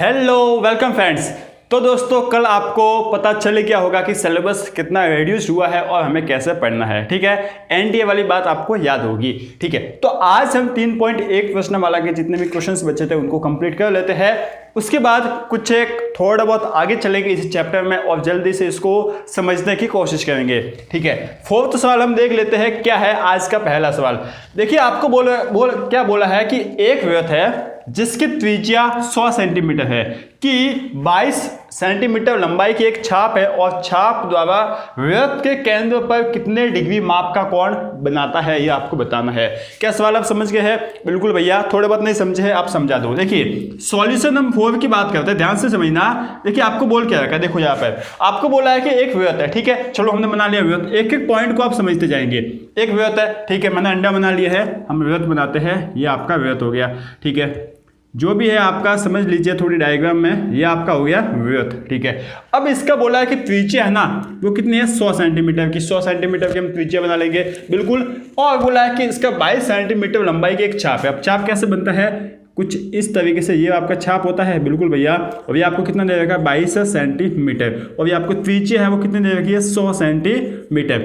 Hello welcome friends. तो दोस्तों कल आपको पता चल गया होगा कि सिलेबस कितना रिड्यूस हुआ है और हमें कैसे पढ़ना है। ठीक है, एनडीए वाली बात आपको याद होगी। ठीक है, तो आज हम 3.1 प्रश्नमाला के जितने भी क्वेश्चंस बचे थे उनको कंप्लीट कर लेते हैं। उसके बाद कुछ एक थोड़ा बहुत आगे चलेंगे इस चैप्टर में और जल्दी से इसको समझने की कोशिश करेंगे। ठीक है, फोर्थ सवाल हम देख लेते हैं क्या है आज का पहला सवाल। देखिए आपको क्या बोला है कि एक वृत्त है जिसकी त्रिज्या 100 सेंटीमीटर है कि 22 सेंटीमीटर लंबाई की एक छाप है और छाप द्वारा वृत्त के केंद्र पर कितने डिग्री माप का कोण बनाता है ये आपको बताना है। क्या सवाल आप समझ गए हैं? बिल्कुल भैया, थोड़े बहुत नहीं समझे हैं आप समझा दो। देखिए सॉल्यूशन हम 4 की बात करते हैं, ध्यान से समझना। देखिए आपको बोल क्या रखा है, देखो यहाँ पर आपको बोला है कि एक वृत्त है। ठीक है, चलो हमने बना लिया वृत्त, एक एक पॉइंट को आप समझते जाएंगे। एक वृत्त है, ठीक है, मैंने अंडा बना लिया है, हम वृत्त बनाते हैं, ये आपका वृत्त हो गया। ठीक है, जो भी है आपका समझ लीजिए थोड़ी डायग्राम में, ये आपका हो गया वृत्त। ठीक है, अब इसका बोला है कि त्रिज्या है ना वो कितनी है 100 सेंटीमीटर की। 100 सेंटीमीटर की हम त्रिज्या बना लेंगे बिल्कुल। और बोला है कि इसका 22 सेंटीमीटर लंबाई की एक छाप है। अब छाप कैसे बनता है? कुछ इस तरीके से ये आपका छाप होता है बिल्कुल भैया। और ये आपको कितना दे रखा है 22 सेंटीमीटर और ये आपको त्रिज्या है वो कितनी दे रखी है 100 सेंटीमीटर।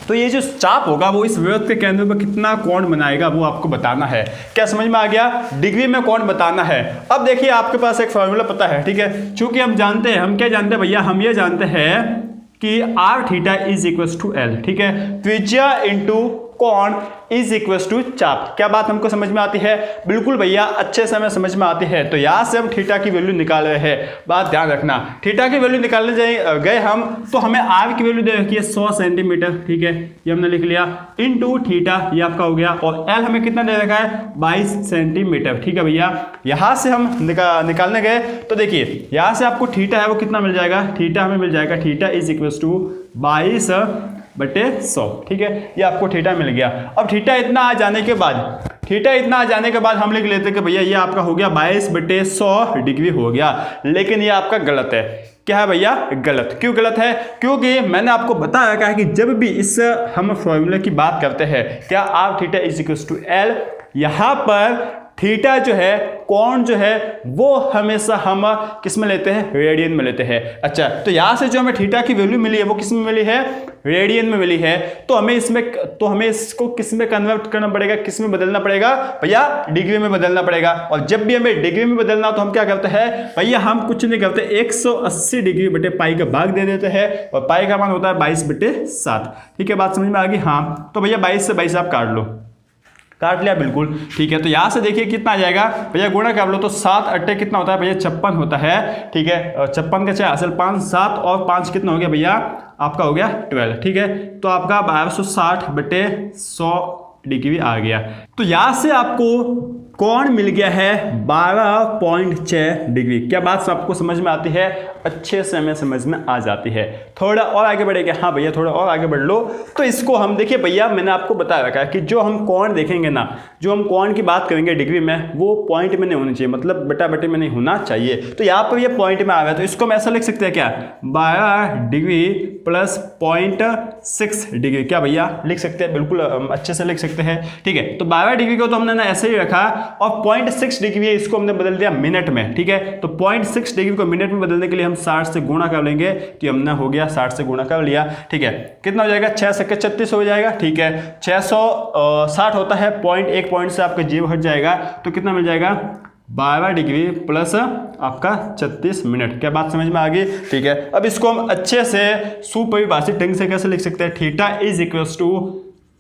तो ये जो चाप होगा वो इस वृत्त के केंद्र पर कितना कोण बनाएगा वो आपको बताना है। क्या समझ में आ गया? डिग्री में कोण बताना है। अब देखिए आपके पास एक फॉर्मूला पता है। ठीक है, चूंकि हम जानते हैं, हम क्या जानते हैं भैया, हम ये जानते हैं कि R theta is equal to L. ठीक है, त्रिज्या इंटू कोण इज इक्वल टू चाप। क्या बात हमको समझ में आती है? बिल्कुल भैया, अच्छे से हमें समझ में आती है। तो यहां से हम थीटा की वैल्यू निकाल रहे हैं। बात ध्यान रखना, थीटा की वैल्यू निकालने गए हम तो हमें आर की वैल्यू दे रखी है 100 सेंटीमीटर। ठीक है, ये हमने लिख लिया इनटू थीटा, ये आपका हो गया। और एल हमें कितना दे रखा है 22 सेंटीमीटर। ठीक है भैया, यहां से हम निकालने गए तो देखिए यहां से आपको थीटा है वो कितना मिल जाएगा, थीटा हमें मिल जाएगा, थीटा इज इक्वल टू 22/100। ठीक है, ये आपको थीटा मिल गया। अब थीटा इतना आ जाने के बाद हम लिख लेते हैं कि भैया ये आपका हो गया 22/100 डिग्री हो गया। लेकिन ये आपका गलत है। क्या है भैया? गलत। क्यों गलत है? क्योंकि मैंने आपको बता रखा है कि जब भी इस हम फॉर्मूले की बात करते हैं क्या R theta is equal to L, यहां पर थीटा जो है कोण जो है वो हमेशा हम किस में लेते हैं? रेडियन में लेते हैं। अच्छा, तो यहां से जो हमें थीटा की वैल्यू मिली है वो किस में मिली है? रेडियन में मिली है। तो हमें इसको किस में कन्वर्ट करना पड़ेगा, किस में बदलना पड़ेगा भैया? डिग्री में बदलना पड़ेगा। और जब भी हमें डिग्री में बदलना हो तो हम क्या करते हैं भैया? हम कुछ नहीं करते, 180 डिग्री बटे पाई का भाग दे देते हैं और पाई का मान होता है 22/7। ठीक है, बात समझ में आ गई? हाँ, तो भैया 22 से 22 आप काट लो, काट लिया बिल्कुल। ठीक है, तो यहां से देखिए कितना आ जाएगा भैया, गुणा कर लो तो 7 अट्टे कितना होता है भैया 56 होता है। ठीक है, 56 का 6 असल 5, 7 और 5 कितना हो गया भैया? आपका हो गया 12। ठीक है, तो आपका 1260/100 डिग्री आ गया। तो यहां से आपको कोण मिल गया है 12.6 डिग्री। क्या बात आपको समझ में आती है? अच्छे से हमें समझ में आ जाती है। थोड़ा और आगे बढ़ेगा। हाँ भैया, थोड़ा और आगे बढ़ लो। तो इसको हम देखिए भैया, मैंने आपको बता रखा है कि जो हम कोण देखेंगे ना, जो हम कोण की बात करेंगे डिग्री में, वो पॉइंट में नहीं होनी चाहिए, मतलब बटा बटे में नहीं होना चाहिए। तो यहाँ पर ये पॉइंट में आ रहा है तो इसको हम ऐसा लिख सकते हैं क्या, 12 डिग्री प्लस 0.6 डिग्री। क्या भैया लिख सकते हैं? बिल्कुल अच्छे से लिख सकते हैं। ठीक है, तो 12 डिग्री को तो हमने ना ऐसे ही रखा और 0.6 डिग्री है इसको हमने बदल दिया मिनट में। ठीक है, तो 0.6 डिग्री को मिनट में बदलने के लिए हम 60 से गुणा कर लेंगे। तो हमने हो गया 60 से गुणा कर लिया। ठीक है, कितना हो जाएगा? 6 से 36 हो जाएगा। ठीक है, 660 होता है, एक पॉइंट से आपका जीव हट जाएगा तो कितना मिल जाएगा 12 डिग्री प्लस आपका 36 मिनट। क्या बात समझ में आ गई? ठीक है, अब इसको हम अच्छे से सुपरिभाषित ढंग से कैसे लिख सकते हैं? Theta is equal to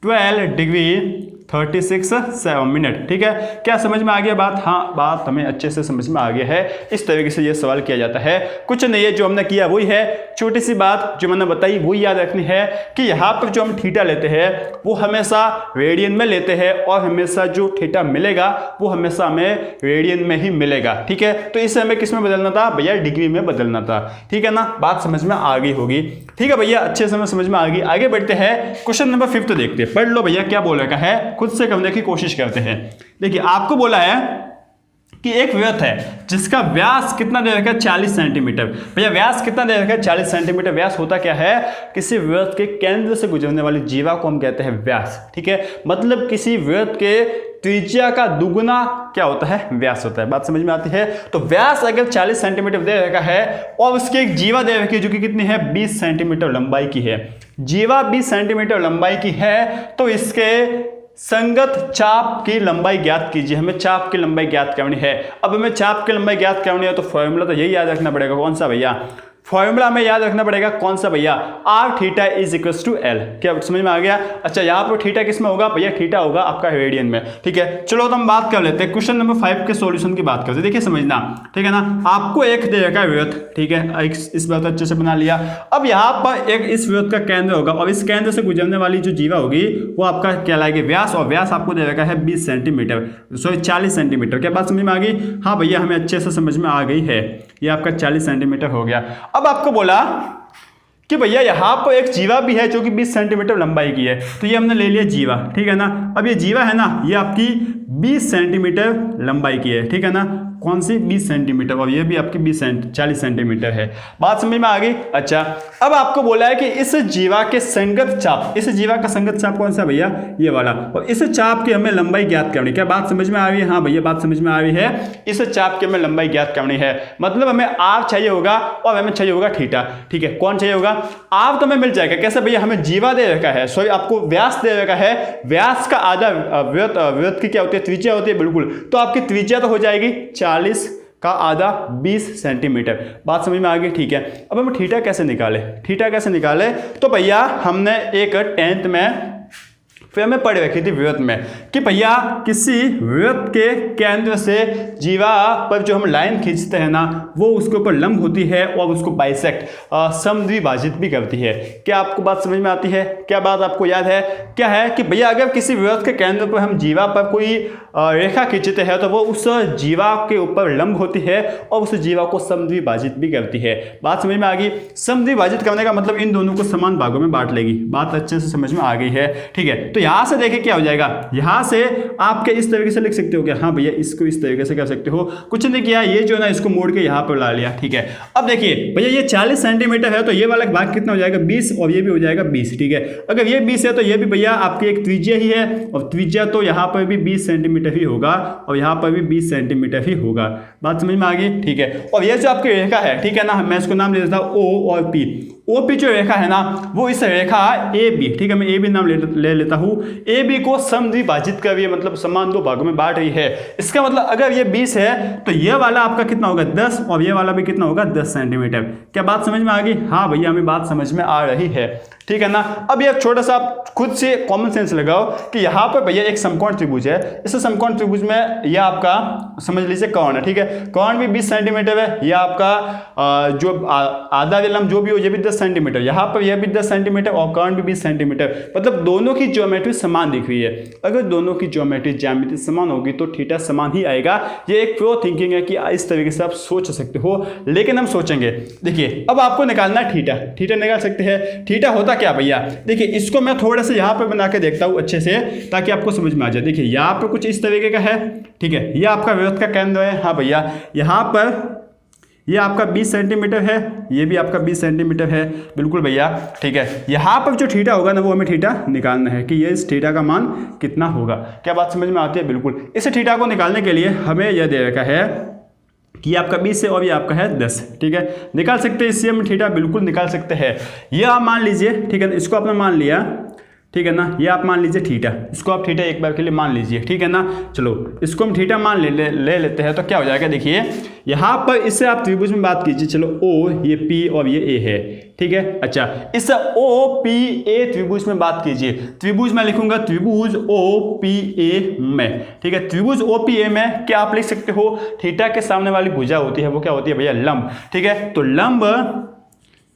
12 degree 36 minute. ठीक है, क्या समझ में आ गया बात? हाँ, बात हमें अच्छे से समझ में आ गया है। इस तरीके से ये सवाल किया जाता है। कुछ नहीं है, जो हमने किया वही है, छोटी सी बात जो मैंने बताई वही याद रखनी है कि यहाँ पर जो हम थीटा लेते हैं वो हमेशा रेडियन में लेते हैं और हमेशा जो थीटा मिलेगा वो हमेशा हमें रेडियन में ही मिलेगा। ठीक है, तो इसे हमें किस में बदलना था भैया? डिग्री में बदलना था। ठीक है ना, बात समझ में आ गई होगी। ठीक है भैया, अच्छे से समझ में आ गई। आगे बढ़ते हैं, क्वेश्चन नंबर 5 देखते हैं। पढ़ लो भैया, क्या बोल रखा है खुद से करने की कोशिश करते हैं। देखिए आपको बोला है कि एक वृत्त है जिसका व्यास कितना दे रखा है 40 सेंटीमीटर। भैया व्यास कितना दे रखा है 40 सेंटीमीटर। व्यास होता क्या है, किसी वृत्त के केंद्र से गुजरने वाली जीवा को हम कहते हैं व्यास। ठीक है, मतलब किसी वृत्त के त्रिज्या का दुगुना क्या होता है, व्यास होता है। बात समझ में आती है। तो व्यास अगर 40 सेंटीमीटर दे रखा है और उसकी एक जीवा दे रखी है जो कि कितनी है 20 सेंटीमीटर लंबाई की है, जीवा 20 सेंटीमीटर लंबाई की है, तो इसके संगत चाप की लंबाई ज्ञात कीजिए। हमें चाप की लंबाई ज्ञात करनी है। अब हमें चाप की लंबाई ज्ञात करनी है तो फॉर्मूला तो यही याद रखना पड़ेगा। कौन सा भैया, फॉर्मूला में याद रखना पड़ेगा कौन सा भैया, R theta is equal to L. क्या समझ में आ गया। अच्छा यहाँ पर थीटा किस में होगा भैया, थीटा होगा आपका रेडियन में। ठीक है, चलो तो हम बात कर लेते हैं क्वेश्चन नंबर 5 के सॉल्यूशन की बात करते हैं। देखिए समझना, ठीक है ना, आपको एक दे रखा है वृत्त, ठीक है, इस बात अच्छे से बना लिया। अब यहाँ पर एक इस वृत्त का केंद्र होगा और इस केंद्र से गुजरने वाली जो जीवा होगी वो आपका कहलाएगी व्यास, और व्यास आपको दे रखा है 20 सेंटीमीटर, सॉरी 40 सेंटीमीटर। क्या बात समझ में आ गई। हाँ भैया हमें अच्छे से समझ में आ गई है, ये आपका 40 सेंटीमीटर हो गया। अब आपको बोला कि भैया यहाँ पर एक जीवा भी है जो कि 20 सेंटीमीटर लंबाई की है, तो ये हमने ले लिया जीवा। ठीक है ना, अब ये जीवा है ना, ये आपकी 20 सेंटीमीटर लंबाई की है। ठीक है ना, कौन सी 20 सेंटीमीटर, और ये भी आपकी 40 सेंटीमीटर है। बात समझ में आ गई। अच्छा अब आपको बोला है कि इस जीवा के संगत चाप, इस जीवा का संगत चाप कौन सा भैया, ये वाला, और इस चाप की हमें लंबाई ज्ञात करनी। क्या बात समझ में आ रही है। हाँ भैया बात समझ में आ रही है। इस चाप की हमें लंबाई ज्ञात करनी है, मतलब हमें आर चाहिए होगा और हमें चाहिए होगा थीटा। ठीक है, कौन चाहिए होगा, आर तो हमें मिल जाएगा। कैसे भैया, हमें जीवा दे रखा है, सॉरी आपको व्यास दे रखा है, व्यास का आधा वृत्त की क्या होती है, त्रिज्या होती है। बिल्कुल, तो आपकी त्रिज्या तो हो जाएगी 40 का आधा 20 सेंटीमीटर। बात समझ में आ गई। ठीक है, अब हम थीटा कैसे निकाले, थीटा कैसे निकाले, तो भैया हमने एक 10th में फिर हमें पढ़ रखी थी वृत्त में कि भैया किसी वृत्त के केंद्र से जीवा पर जो हम लाइन खींचते हैं ना, वो उसके ऊपर लंब होती है और उसको बाइसेक्ट समद्विभाजित भी करती है। क्या आपको बात समझ में आती है। क्या बात आपको याद है, क्या है कि भैया अगर किसी वृत्त के केंद्र पर हम जीवा पर कोई रेखा खींचते हैं तो वो उस जीवा के ऊपर लंब होती है और उस जीवा को समद्विभाजित भी करती है। बात समझ में आ गई। समद्विभाजित करने का मतलब इन दोनों को समान भागों में बांट लेगी। बात अच्छे से समझ में आ गई है। ठीक है, तो यहां से देखिए क्या हो जाएगा, यहां से आपके इस तरीके से लिख सकते हो क्या, हाँ भैया इसको इस तरीके से कर सकते हो। कुछ नहीं किया, ये जो ना इसको मोड़ के यहां पर ला लिया। ठीक है, अब देखिए भैया ये 40 सेंटीमीटर है तो ये वाला भाग कितना हो जाएगा 20, और ये भी हो जाएगा 20। ठीक है, अगर ये 20 है तो ये भी भैया आपकी एक त्रिज्या ही है, और त्रिज्या तो यहाँ पर भी 20 सेंटीमीटर ही होगा और यहाँ पर भी 20 सेंटीमीटर ही होगा। बात समझ में आ गई। ठीक है, और ये जो आपकी रेखा है, ठीक है ना, मैं इसको नाम दे देता हूँ ओ और पी। ओ पी जो रेखा है ना, वो इस रेखा ए बी, ठीक है, मैं ए बी नाम ले लेता हूँ, ए बी को समद्विभाजित कर रही है, मतलब समान दो भागों में बांट रही है। इसका मतलब अगर ये 20 है तो ये वाला आपका कितना होगा 10, और ये वाला भी कितना होगा 10 सेंटीमीटर। क्या बात समझ में आ गई। हाँ भैया हमें बात समझ में आ रही है। ठीक है ना, अब ये छोटा सा खुद से कॉमन सेंस लगाओ कि यहाँ पर भैया एक समकोण त्रिभुज है, इस समकोण त्रिभुज में यह आपका समझ लीजिए कर्ण है। ठीक है, कर्ण भी 20 सेंटीमीटर है, यह आपका जो आधा विलंब जो भी हो ये भी 10 सेंटीमीटर, यहाँ पर यह भी 10 सेंटीमीटर और कर्ण भी 20 सेंटीमीटर, मतलब दोनों की ज्योमेट्री समान दिख रही है। अगर दोनों की ज्योमेट्री समान होगी तो थीटा समान ही आएगा। ये एक प्रो थिंकिंग है कि इस तरीके से आप सोच सकते हो, लेकिन हम सोचेंगे। देखिए अब आपको निकालना है थीटा, थीटा निकाल सकते हैं। थीटा होता क्या भैया, देखिए इसको मैं थोड़ा सा यहाँ पर बना के देखता हूँ अच्छे से ताकि आपको समझ में आ जाए। देखिए यहाँ पर कुछ इस तरीके का है। ठीक है, ये आपका वृत्त का केंद्र है। हाँ भैया यहाँ पर ये आपका 20 सेंटीमीटर है, ये भी आपका 20 सेंटीमीटर है। बिल्कुल भैया। ठीक है, यहाँ पर जो थीटा होगा ना वो हमें थीटा निकालना है कि ये इस थीटा का मान कितना होगा। क्या बात समझ में आती है। बिल्कुल, इस थीटा को निकालने के लिए हमें यह दे रखा है कि आपका 20 है और ये आपका है 10। ठीक है, निकाल सकते हैं, इससे हम थीटा बिल्कुल निकाल सकते हैं। ये आप मान लीजिए, ठीक है, इसको आपने मान लिया, ठीक है ना, ये आप मान लीजिए थीटा, इसको आप थीटा एक बार के लिए मान लीजिए। ठीक है ना, चलो इसको हम थीटा मान ले लेते हैं तो क्या हो जाएगा। देखिए यहाँ पर इससे आप त्रिभुज में बात कीजिए। चलो ओ, ये पी और ये ए है। ठीक है, अच्छा इस ओ पी ए त्रिभुज में बात कीजिए। त्रिभुज में लिखूंगा त्रिभुज ओ पी ए में। ठीक है, त्रिभुज ओ पी ए में क्या आप लिख सकते हो, थीटा के सामने वाली भुजा होती है वो क्या होती है भैया, लंब। ठीक है, तो लंब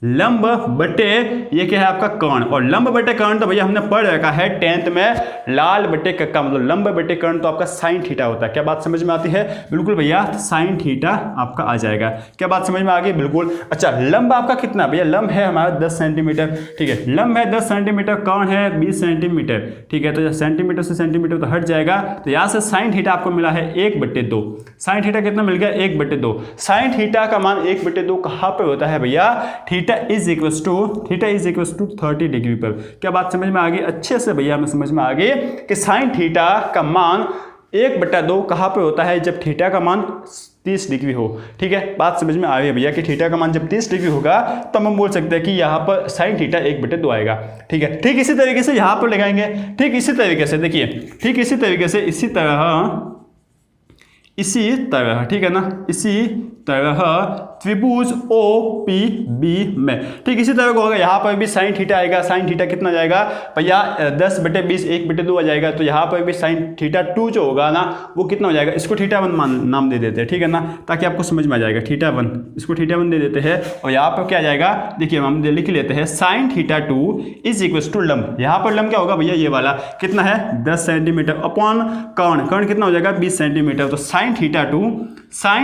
लंब बटे ये क्या है आपका कर्ण, और लंब बटे कर्ण तो भैया हमने पढ़ रखा है 10th में, लाल बटे कक्का मतलब लंब बटे कर्ण तो आपका साइन थीटा होता है। क्या बात समझ में आती है? बिल्कुल भैया, साइन थीटा आपका आ जाएगा। क्या बात समझ में आ गई? बिल्कुल। अच्छा, लंब आपका कितना भैया? लंब है हमारा 10 सेंटीमीटर, ठीक है, लंब है 10 सेंटीमीटर, कर्ण है 20 सेंटीमीटर, ठीक है, तो सेंटीमीटर से सेंटीमीटर तो हट जाएगा, तो यहाँ से साइन थीटा आपको मिला है 1/2। साइन थीटा कितना मिल गया? 1/2। साइन थीटा का मान 1/2 कहाँ पे होता है भैया? Theta is equal to 30 degree पर। क्या बात समझ में आ गई? अच्छे से भैया हमें समझ में आ गई कि साइन थीटा का मान 1/2 कहाँ पे होता है? जब थीटा का मान 30 डिग्री हो, ठीक है, बात समझ में आ रही है भैया कि थीटा का मान जब 30 डिग्री होगा तो हम बोल सकते हैं कि यहाँ पर साइन थीटा 1/2 आएगा, ठीक है। ठीक इसी तरीके से यहाँ पर लगाएंगे, ठीक इसी तरीके से देखिए, ठीक इसी तरीके से इसी तरह, ठीक है ना, इसी तरह त्रिभुज OPB में, ठीक इसी तरह को होगा, यहाँ पर भी साइन थीटा आएगा। साइन थीटा कितना जाएगा भैया? 10/20 1/2 आ जाएगा, तो यहाँ पर भी साइन थीटा 2 जो होगा ना वो कितना हो जाएगा? इसको थीटा 1 नाम दे देते हैं, ठीक है ना, ताकि आपको समझ में आ जाएगा। थीटा 1, इसको थीटा 1 दे देते हैं, और यहाँ पर क्या आ जाएगा? देखिए हम लिख लेते हैं sine theta 2 is equal to लंब, यहाँ पर लंब क्या होगा भैया? ये वाला कितना है? 10 सेंटीमीटर अपॉन कर्ण कितना हो जाएगा? 20 सेंटीमीटर, तो sine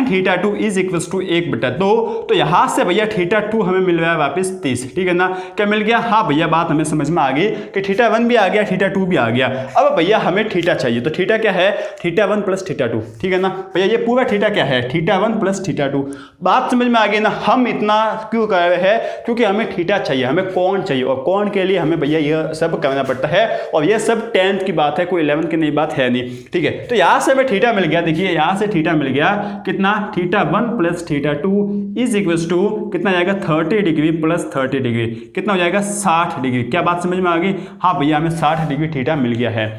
theta 2 is equal to 1/2। तो यहां से भैया थीटा 2 हमें मिल रहा है वापस 30, ठीक है ना। क्या मिल गया? हाँ भैया, बात हमें समझ में आ गई कि थीटा 1 भी आ गया, थीटा 2 भी आ गया। अब भैया हमें थीटा चाहिए, तो थीटा क्या है? थीटा 1 प्लस थीटा 2, ठीक है ना भैया। ये पूरा थीटा क्या है? Theta 1 plus theta 2। बात समझ में आ गई ना। हम इतना क्यों कर रहे हैं? क्योंकि हमें थीटा चाहिए, हमें कोण चाहिए, और कोण के लिए हमें भैया यह सब करना पड़ता है, और यह सब 10th की बात है, कोई 11th की नई बात है नहीं, ठीक है। तो यहां से हमें थीटा मिल गया, देखिए यहां से थीटा मिल गया कितना? Theta 1 plus theta 2 is equal to कितना जाएगा? 30 डिग्री प्लस 30 डिग्री कितना हो जाएगा? 60 डिग्री। क्या बात समझ में आ गई? हाँ भैया, हमें 60 डिग्री थीटा मिल गया है।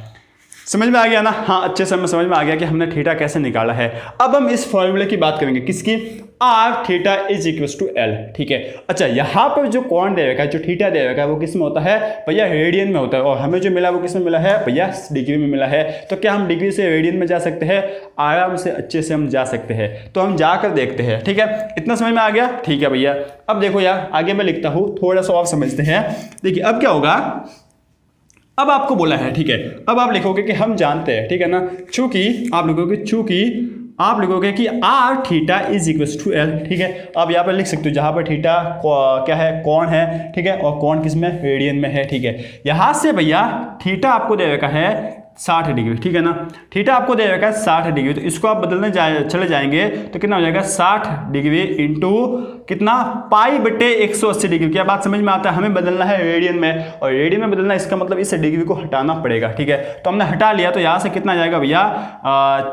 समझ में आ गया ना? हाँ, अच्छे से हमें समझ में आ गया कि हमने थीटा कैसे निकाला है। अब हम इस फॉर्मूले की बात करेंगे, किसकी? R theta is equal to L, ठीक है। अच्छा, यहाँ पर जो कोण दे रखा है, जो थीटा दे रखा है, वो किस में होता है भैया? रेडियन में होता है, और हमें जो मिला वो किस में मिला है भैया? डिग्री में मिला है। तो क्या हम डिग्री से रेडियन में जा सकते हैं? आराम से, अच्छे से हम जा सकते हैं। तो हम जाकर देखते हैं, ठीक है। इतना समझ में आ गया? ठीक है भैया। अब देखो यार, आगे मैं लिखता हूँ, थोड़ा सा और समझते हैं। देखिए अब क्या होगा, अब आपको बोला है, ठीक है, अब आप लिखोगे कि हम जानते हैं, ठीक है ना, चूंकि आप लिखोगे कि R theta is equal to L, ठीक है। अब यहाँ पर लिख सकते हो, जहाँ पर थीटा क्या है? कोण है, ठीक है, और कोण किस में? रेडियन में है, ठीक है। यहाँ से भैया थीटा आपको दे रखा है 60 डिग्री, ठीक है ना। थीटा आपको दे रखा है 60 डिग्री, तो इसको आप बदलने चले जाएंगे तो कितना हो जाएगा? 60 डिग्री इंटू कितना? π/180 डिग्री। क्या बात समझ में आता है? हमें बदलना है रेडियन में, और रेडियन में बदलना, इसका मतलब इस डिग्री को हटाना पड़ेगा, ठीक है। तो हमने हटा लिया, तो यहाँ से कितना जाएगा भैया?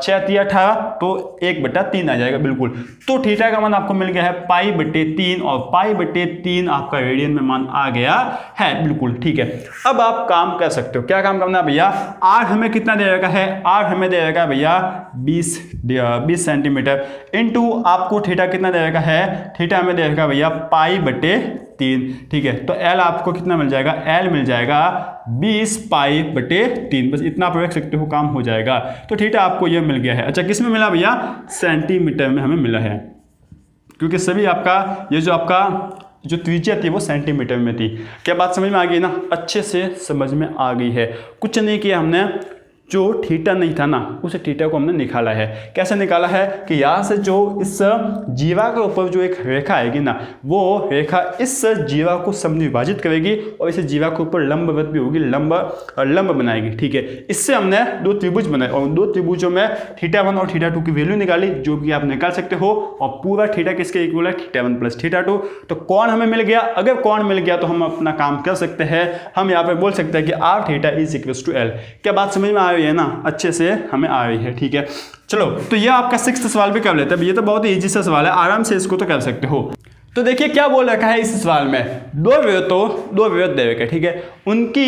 6×3 तो 1/3 आ जाएगा, बिल्कुल। तो थीटा का मान आपको मिल गया है π/3, और π/3 आपका रेडियन में मान आ गया है, बिल्कुल, ठीक है। अब आप काम कर सकते हो, क्या काम करना है भैया? आर हमें कितना दे रखा है? आर हमें दे रखा है भैया 20 सेंटीमीटर, इंटू आपको थीटा कितना दे रखा है? थीटा हमें दे रखा है भैया π/3, ठीक है। तो एल आपको कितना मिल जाएगा? एल मिल जाएगा 20 π/3, बस इतना आप रख सकते हो, काम हो जाएगा। तो थीटा आपको यह मिल गया है। अच्छा, किस में मिला भैया? सेंटीमीटर में हमें मिला है, क्योंकि सभी आपका ये जो त्रिज्या थी वो सेंटीमीटर में थी। क्या बात समझ में आ गई ना? अच्छे से समझ में आ गई है। कुछ नहीं किया हमने, जो थीटा नहीं था ना, उस थीटा को हमने निकाला है। कैसे निकाला है कि यहाँ से जो इस जीवा के ऊपर जो एक रेखा आएगी ना, वो रेखा इस जीवा को समविभाजित करेगी, और इस जीवा के ऊपर लंबवत भी होगी, लंब बनाएगी, ठीक है। इससे हमने 2 त्रिभुज बनाए, और 2 त्रिभुजों में थीटा 1 और थीटा 2 की वैल्यू निकाली, जो कि आप निकाल सकते हो, और पूरा थीटा किसके इक्वल है? Theta 1 plus theta 2। तो कोण हमें मिल गया। अगर कोण मिल गया तो हम अपना काम कर सकते हैं। हम यहाँ पर बोल सकते हैं कि R theta is equal to L. क्या बात समझ में आ रही है ना? अच्छे से हमें आ रही है, ठीक है। चलो, तो ये आपका 6th सवाल भी कर लेते हैं। ये तो बहुत ही इजी सा सवाल है, आराम से इसको तो कर सकते हो। तो देखिए क्या बोल रखा है इस सवाल में, दो विवृत दे रखे, ठीक है, उनकी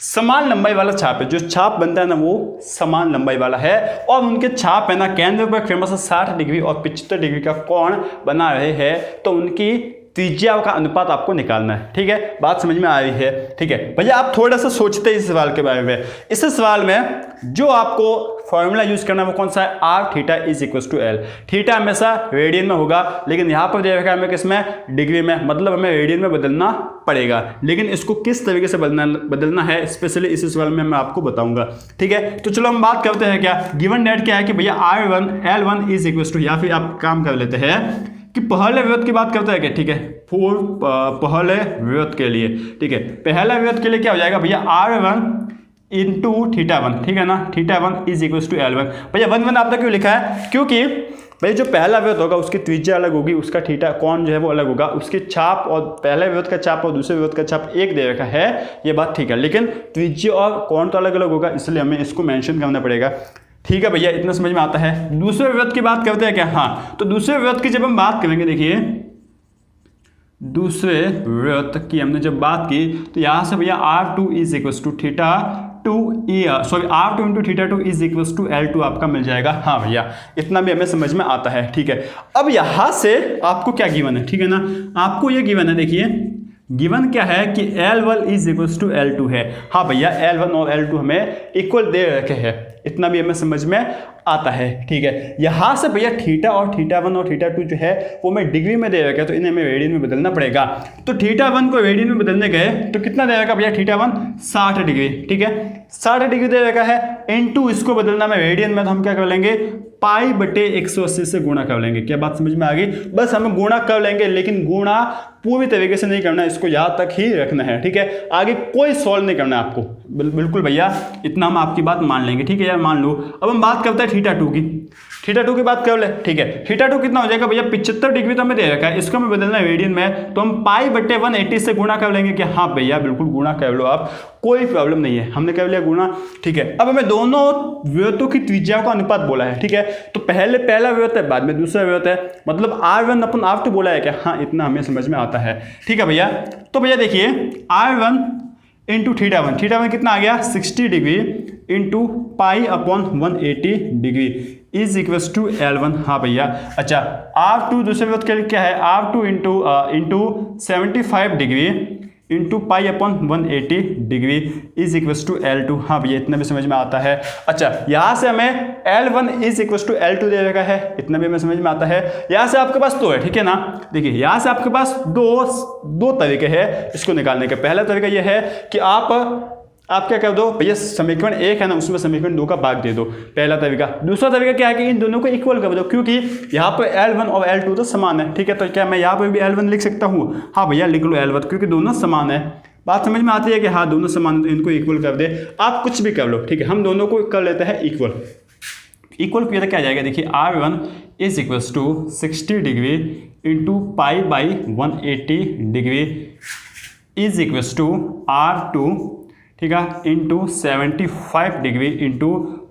समान लंबाई वाला छाप है। जो छाप बनता है ना वो समान लंबाई वाला है, और उनके छाप है ना केंद्र पर क्रमशः 60 डिग्री और 75 डिग्री का कोण बना रहे हैं। तो उनकी त्रिज्या का अनुपात आपको निकालना है। ठीक है, बात समझ में आ रही है? ठीक है भैया, आप थोड़ा सा सोचते हैं इस सवाल के बारे में। इस सवाल में जो आपको फॉर्मूला यूज करना है वो कौन सा है? R theta is equal to L. Theta हमेशा रेडियन में होगा, लेकिन यहाँ पर दे रखा है हमें किसमें? डिग्री में, मतलब हमें रेडियन में बदलना पड़ेगा। लेकिन इसको किस तरीके से बदलना है स्पेशली इस सवाल में मैं आपको बताऊंगा। ठीक है, तो चलो हम बात करते हैं। क्या गिवन डेट क्या है कि भैया R1 L1 is equal to, या फिर आप काम कर लेते हैं कि पहले विरोध की बात करते हैं क्या? ठीक है, पहले विरोध के लिए। ठीक है, पहला विरोध के लिए क्या हो जाएगा भैया? R1 into theta one. ठीक है ना, theta one is equal to L1। भैया 1 आपने क्यों लिखा है? क्योंकि भाई जो पहला विरोध होगा उसकी त्रिज्या अलग होगी, उसका थीटा कोण जो है वो अलग होगा, उसकी चाप और पहले विरोध का चाप और दूसरे विरोध का चाप एक दे रखा है, ये बात ठीक है, लेकिन त्रिज्या और कोण तो अलग अलग होगा, इसलिए हमें इसको मेंशन करना पड़ेगा। ठीक है भैया, इतना समझ में आता है। दूसरे विरोध की बात करते हैं क्या? हाँ, तो दूसरे विरोध की जब हम बात करेंगे, देखिए दूसरे विरोध की हमने जब बात की तो यहाँ से भैया R2 is equal to theta two R2 into theta two is equal to L2 आपका मिल जाएगा। हाँ भैया, इतना भी हमें समझ में आता है। ठीक है, अब यहाँ से आपको क्या गिवन है? ठीक है ना, आपको ये गिवन है, देखिए गिवन क्या है कि L1 is equal to L2 है। हाँ भैया, L1 और L2 हमें इक्वल दे रखे हैं, इतना भी हमें समझ में आता है। ठीक है, यहाँ से भैया थीटा और थीटा 1 और थीटा 2 जो है वो हमें डिग्री में दे रखा है, तो इन्हें हमें रेडियन में बदलना पड़ेगा। तो थीटा 1 को रेडियन में बदलने गए तो कितना दे रखा भैया? Theta 1 60 degree. ठीक है, 60 डिग्री दे रखा है, इनटू इसको बदलना में रेडियन में, तो हम क्या कर लेंगे? पाई बटे 180 से गुणा कर लेंगे। क्या बात समझ में आ गई? बस हमें गुणा कर लेंगे, लेकिन गुणा पूरी तरीके से नहीं करना है, इसको यहाँ तक ही रखना है। ठीक है, आगे कोई सॉल्व नहीं करना है आपको। बिल्कुल भैया, इतना हम आपकी बात मान लेंगे। ठीक है यार, मान लो। अब हम बात करते हैं थीटा 2 की। थीटा 2 की बात कर ले। ठीक है, थीटा 2 कितना हो जाएगा भैया? 75 डिग्री तो हमें दे रखा है, इसको हमें बदलना है रेडियन में, तो हम पाई बटे 180 से गुणा कर लेंगे। क्या? हाँ भैया, बिल्कुल गुणा कर लो आप, कोई प्रॉब्लम नहीं है, हमने कर लिया गुणा। ठीक है, अब हमें दोनों विरोधों की त्रिज्या का अनुपात बोला है। ठीक है, तो पहला विरोध है, बाद में दूसरा विरोध है, मतलब R1 अपन R2 बोला है क्या? हाँ, इतना हमें समझ में आता है। ठीक है भैया, तो भैया देखिए R1 इंटू थीटा 1 कितना आ गया? 60 degree into pi upon 180 degree is equals to L1। हाँ भैया, अच्छा R2 दूसरे विरोध के लिए क्या है? R2 into 75 degree into pi upon 180 degree is equals to L2। हाँ भैया, इतना भी समझ में आता है। अच्छा, यहाँ से हमें L1 is equals to L2 दे रखा है, इतना भी हमें समझ में आता है। यहाँ से आपके पास दो है, ठीक है ना, देखिए यहाँ से आपके पास दो तरीके हैं इसको निकालने के। पहला तरीका यह है कि आप क्या कर दो भैया, समीकरण 1 है ना, उसमें समीकरण 2 का भाग दे दो, पहला तरीका। दूसरा तरीका क्या है कि इन दोनों को इक्वल कर दो, क्योंकि यहाँ पर L1 और L2 तो समान है। ठीक है, तो क्या मैं यहाँ पर भी L1 लिख सकता हूँ? हाँ भैया, लिख लो L1, क्योंकि दोनों समान है। बात समझ में आती है कि हाँ दोनों समान है, तो इनको इक्वल कर दे। आप कुछ भी कर लो, ठीक है, हम दोनों को कर लेते हैं इक्वल। इक्वल किया तो क्या जाएगा? देखिए R1 is equals to 60 degree into pi by 180 degree is equals to R2, ठीक है, into 75 degree into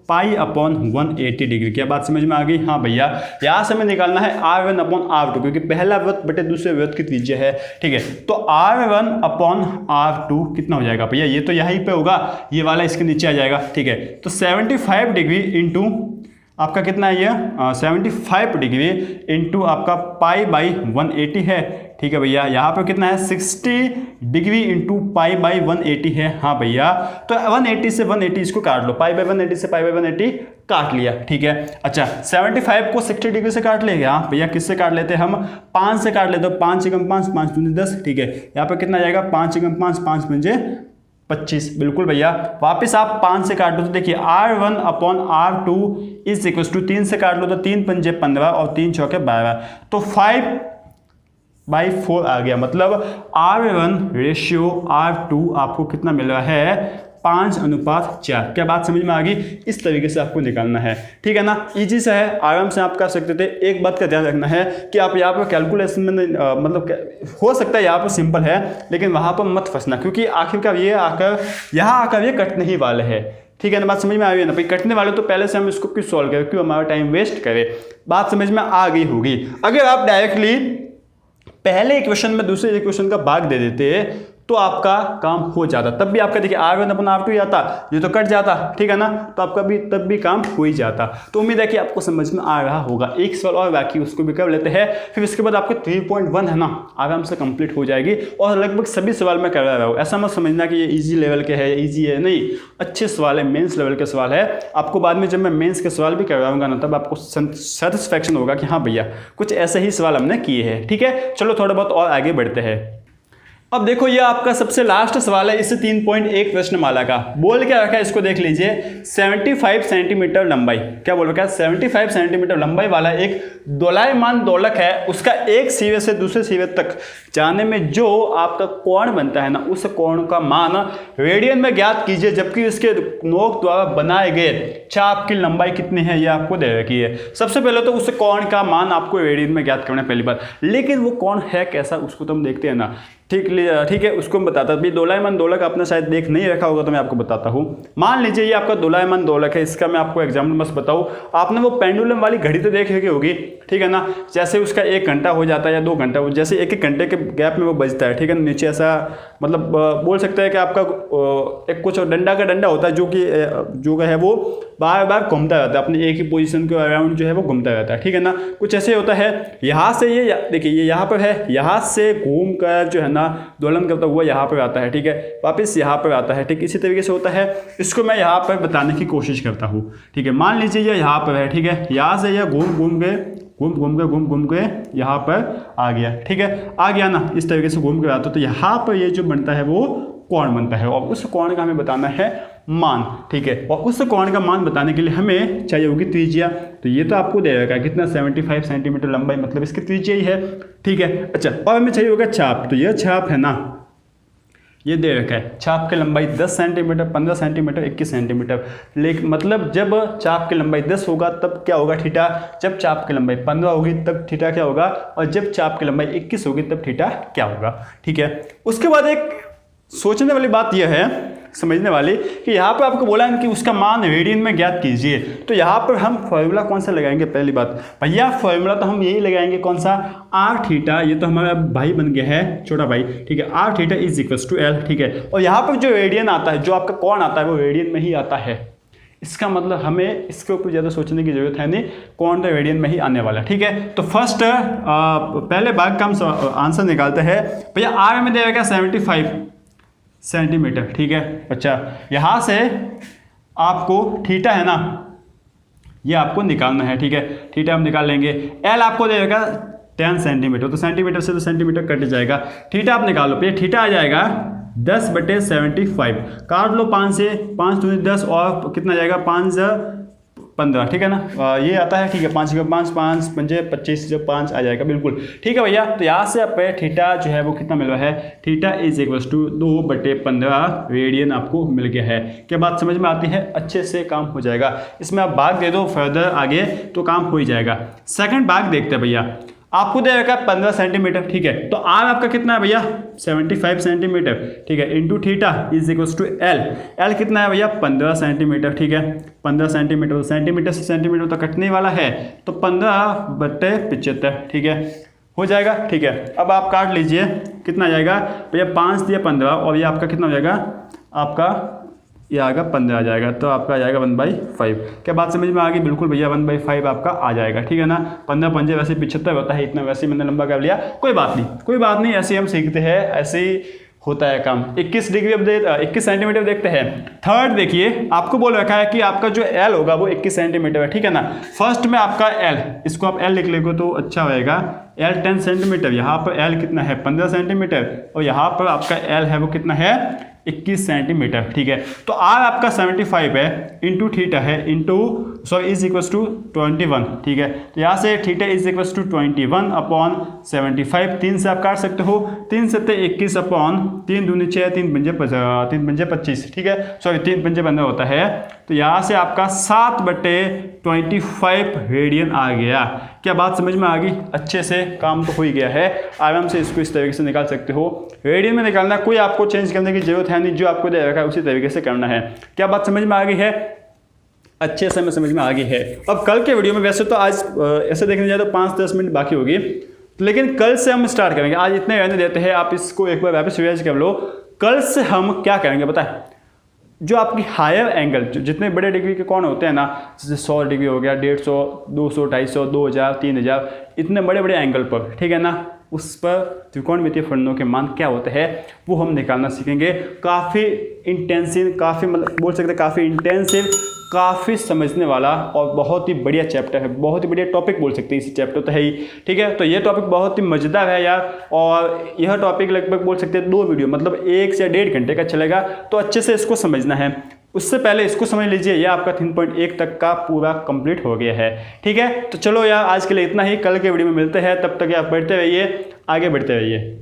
pi upon 180 degree. क्या बात समझ में आ गई? हाँ भैया, यहाँ से हमें निकालना है R1 अपॉन R2, क्योंकि पहला वृत्त बटे दूसरे वृत्त की त्रिज्या है। ठीक है, तो R1 अपॉन R2 कितना हो जाएगा भैया? ये तो यहीं पे होगा, ये वाला इसके नीचे आ जाएगा। ठीक है, तो 75 डिग्री इंटू आपका कितना है? ये 75 डिग्री इंटू आपका पाई बाई 180 है। ठीक है भैया, यहाँ पर कितना है? 60 डिग्री इंटू पाई बाई 180 है। हाँ भैया, तो 180 से 180 इसको काट लो, पाई बाई 180 से पाई बाई 180 काट लिया। ठीक है, अच्छा 75 को 60 डिग्री से काट लेंगे। हाँ भैया, किससे काट लेते हैं? हम 5 से काट लेते हैं। 5 एकम 5, 5 दूनी 10। ठीक है, यहाँ पर कितना आ जाएगा? 5 एकम 5, 5 पंजे 25। बिल्कुल भैया, वापस आप 5 से काट लो तो देखिए R1 upon R2 is equal to 3 से काट लो तो 3 पंजे 15 और 3 चौके 12, तो 5/4 आ गया। मतलब R1 रेशियो R2 आपको कितना मिल रहा है? 5:4। क्या बात समझ में आ गई? इस तरीके से आपको निकालना है। ठीक है ना, इजी से है, आराम से आप कर सकते थे। एक बात का ध्यान रखना है कि आप यहाँ पर कैलकुलेशन में मतलब हो सकता है यहाँ पर सिंपल है, लेकिन वहाँ पर मत फंसना, क्योंकि आखिरकार ये यहाँ आकर ये कटने ही वाले हैं। ठीक है ना, बात समझ में आ गई ना भाई? कटने वाले तो पहले से हम इसको क्यों सॉल्व करें, क्यों हमारा टाइम वेस्ट करें? बात समझ में आ गई होगी। अगर आप डायरेक्टली पहले इक्वेशन में दूसरे इक्वेशन का भाग दे देते तो आपका काम हो जाता। तब भी आपका देखिए R1/R2 ही आता, ये तो कट जाता, ठीक है ना, तो आपका भी तब भी काम हो ही जाता। तो उम्मीद है कि आपको समझ में आ रहा होगा। एक सवाल और बाकी, उसको भी कर लेते हैं, फिर इसके बाद आपको 3.1 है ना आराम से कंप्लीट हो जाएगी। और लगभग सभी सवाल मैं कर रहा हूँ, ऐसा मत समझना कि ये इजी लेवल के है, इजी है, नहीं, अच्छे सवाल है, मेंस लेवल के सवाल है। आपको बाद में जब मैं मेंस के सवाल भी करवाऊंगा ना, तब आपको सेटिस्फैक्शन होगा कि हाँ भैया कुछ ऐसे ही सवाल हमने किए हैं। ठीक है, चलो थोड़ा बहुत और आगे बढ़ते हैं। अब देखो ये आपका सबसे लास्ट सवाल है इस 3.1 प्रश्नमाला का। बोल क्या रखा है इसको देख लीजिए, 75 सेंटीमीटर लंबाई, क्या बोल रखा है, 75 सेंटीमीटर लंबाई वाला एक दोलायमान दोलक है, उसका एक सिरे से दूसरे सिरे तक जाने में जो आपका कोण बनता है ना, उस कोण का मान रेडियन में ज्ञात कीजिए, जबकि उसके नोक द्वारा बनाए गए चाप की लंबाई कितनी है ये आपको दे रखी है। सबसे पहले तो उस कोण का मान आपको रेडियन में ज्ञात करना है पहली बात, लेकिन वो कोण है कैसा उसको तो हम देखते हैं ना। ठीक है, उसको मैं बताता हूँ। दोलायमान दोलक आपने शायद देख नहीं रखा होगा, तो मैं आपको बताता हूँ। मान लीजिए ये आपका दोलायमान दोलक है, इसका मैं आपको एग्जाम्पल बस बताऊँ। आपने वो पेंडुलम वाली घड़ी तो देख रखी होगी, ठीक है ना, जैसे उसका 1 घंटा हो जाता है या 2 घंटा, जैसे 1-1 घंटे के गैप में वो बजता है, ठीक है, नीचे ऐसा मतलब बोल सकते हैं कि आपका एक कुछ डंडा का डंडा होता है जो है वो बार बार घूमता रहता है, अपनी एक ही पोजीशन के अराउंड जो है वो घूमता रहता है, ठीक है ना, कुछ ऐसे होता है। यहाँ से ये देखिए ये यहाँ पर है, यहाँ से घूम कर जो है ना दोलन करता हुआ यहाँ पर आता है, ठीक है, वापस यहाँ पर आता है, ठीक, इसी तरीके से होता है। इसको मैं यहाँ पर बताने की कोशिश करता हूँ, ठीक है। मान लीजिए ये यहाँ पर है, ठीक है, यहाँ से यह घूम के यहाँ पर आ गया, ठीक है, आ गया ना, इस तरीके से घूम के आता तो यहाँ पर ये जो बनता है वो कोण बनता है, और उस कोण का हमें बताना है मान, ठीक है। और उस कोण का मान बताने के लिए हमें चाहिए होगी त्रिज्या, तो ये तो आपको दे रखा है कितना, 75 सेंटीमीटर लंबाई, मतलब इसकी त्रिज्या ही है, ठीक है। अच्छा, और हमें चाहिए होगा चाप, तो ये चाप है ना, ये दे रखा है, चाप की लंबाई 10 सेंटीमीटर, 15 सेंटीमीटर, 21 सेंटीमीटर। लेकिन मतलब जब चाप की लंबाई 10 होगा तब क्या होगा थीटा, जब चाप की लंबाई 15 होगी तब थीटा क्या होगा, और जब चाप की लंबाई 21 होगी तब थीटा क्या होगा, ठीक है। उसके बाद एक सोचने वाली बात यह है, समझने वाली, कि यहाँ पर आपको बोला है कि उसका मान रेडियन में ज्ञात कीजिए, तो यहाँ पर हम फॉर्मूला कौन सा लगाएंगे, पहली बात भैया फॉर्मूला तो हम यही लगाएंगे, कौन सा, आर थीटा, ये तो हमारा भाई बन गया है, छोटा भाई, ठीक है, R theta is equal to L, ठीक है। और यहाँ पर जो रेडियन आता है, जो आपका कोण आता है वो रेडियन में ही आता है, इसका मतलब हमें इसके ऊपर ज़्यादा सोचने की जरूरत है नहीं, कोण तो रेडियन में ही आने वाला, ठीक है। तो फर्स्ट पहले भाग का हम आंसर निकालते हैं। भैया आर में दे रखा 75 सेंटीमीटर, ठीक है। अच्छा, यहाँ से आपको थीटा है ना, ये आपको निकालना है, ठीक है, थीटा हम निकाल लेंगे। एल आपको दे रखा 10 सेंटीमीटर, तो सेंटीमीटर से तो सेंटीमीटर कट जाएगा, थीटा आप निकाल लो, थीटा आ जाएगा 10/75, काट लो 5 से, 5 दूनी 10 और कितना जाएगा 5 15, ठीक है ना, ये आता है, ठीक है, 5 का 5 5 पंजे 25 जो 5 आ जाएगा, बिल्कुल ठीक है भैया। तो यहाँ से आप थीटा जो है वो कितना मिल रहा है, theta is equal to 2/15 radian आपको मिल गया है। क्या बात समझ में आती है, अच्छे से काम हो जाएगा। इसमें आप भाग दे दो फर्दर आगे तो काम हो ही जाएगा। सेकंड भाग देखते हैं भैया, आपको दे रखा है 15 सेंटीमीटर, ठीक है, तो आर आपका कितना है भैया 75 सेंटीमीटर, ठीक है, into theta is equal to L, L कितना है भैया 15 सेंटीमीटर, ठीक है, 15 सेंटीमीटर, सेंटीमीटर से सेंटीमीटर तो कटने वाला है, तो 15/75, ठीक है, हो जाएगा, ठीक है। अब आप काट लीजिए, कितना आ जाएगा भैया, 5 दिया 15, और ये आपका कितना हो जाएगा, आपका ये आएगा 15 आ जाएगा, तो आपका आ जाएगा 1/5। क्या बात समझ में आ गई, बिल्कुल भैया 1/5 आपका आ जाएगा, ठीक है ना। 15 पंजे वैसे 75 होता है, इतना वैसे मैंने लंबा कर लिया, कोई बात नहीं, ऐसे हम सीखते हैं, ऐसे ही होता है काम। 21 डिग्री अब 21 सेंटीमीटर देखते हैं। थर्ड देखिए, आपको बोल रखा है कि आपका जो एल होगा वो 21 सेंटीमीटर है, ठीक है ना। फर्स्ट में आपका एल, इसको आप एल लिख लेंगे तो अच्छा होएगा, एल 10 सेंटीमीटर, यहाँ पर एल कितना है 15 सेंटीमीटर, और यहाँ पर आपका एल है वो कितना है 21 सेंटीमीटर, ठीक है। तो आर आपका 75 है, इंटू थीटा है, इज इक्वल्स टू 21, ठीक है। तो यहाँ से थीटा इज इक्वल्स टू 21/75, 3 से आप काट सकते हो, 3 से 21 अपॉन 3 दूनी 6, 3 पंजे 25, ठीक है, सॉरी 3 पंजे 15 होता है। तो यहाँ से आपका 7/25 रेडियन आ गया। क्या बात समझ में आ गई, अच्छे से काम तो हो ही गया है, आराम से इसको इस तरीके से निकाल सकते हो। रेडियन में निकालना, कोई आपको चेंज करने की जरूरत है नहीं, जो आपको दे रखा है उसी तरीके से करना है। क्या बात समझ में आ गई है, अच्छे से में समझ में आ गई है। अब कल के वीडियो में, वैसे तो आज ऐसे देखने जाए तो 5-10 मिनट बाकी होगी, लेकिन कल से हम स्टार्ट करेंगे, आज इतने रहने देते हैं, आप इसको एक बार वापस रिवाइज कर लो। कल से हम क्या करेंगे पता है, जो आपकी हायर एंगल, जो जितने बड़े डिग्री के कौन होते हैं ना, जैसे 100 डिग्री हो गया, 150, 200, 250, 2000, 3000, इतने बड़े बड़े एंगल पर, ठीक है ना, उस पर त्रिकोणमितीय फलनों के मान क्या होते हैं वो हम निकालना सीखेंगे। काफ़ी इंटेंसिव, काफ़ी मतलब बोल सकते हैं काफ़ी इंटेंसिव, काफ़ी समझने वाला और बहुत ही बढ़िया चैप्टर है, बहुत ही बढ़िया टॉपिक बोल सकते हैं, इसी चैप्टर तो है ही, ठीक है। तो ये टॉपिक बहुत ही मज़ेदार है यार, और यह टॉपिक लगभग बोल सकते हैं 2 वीडियो मतलब 1 से 1.5 घंटे का चलेगा, तो अच्छे से इसको समझना है। उससे पहले इसको समझ लीजिए, यह आपका 3.1 तक का पूरा कंप्लीट हो गया है, ठीक है। तो चलो यार आज के लिए इतना ही, कल के वीडियो में मिलते हैं, तब तक आप बढ़ते रहिए, आगे बढ़ते रहिए।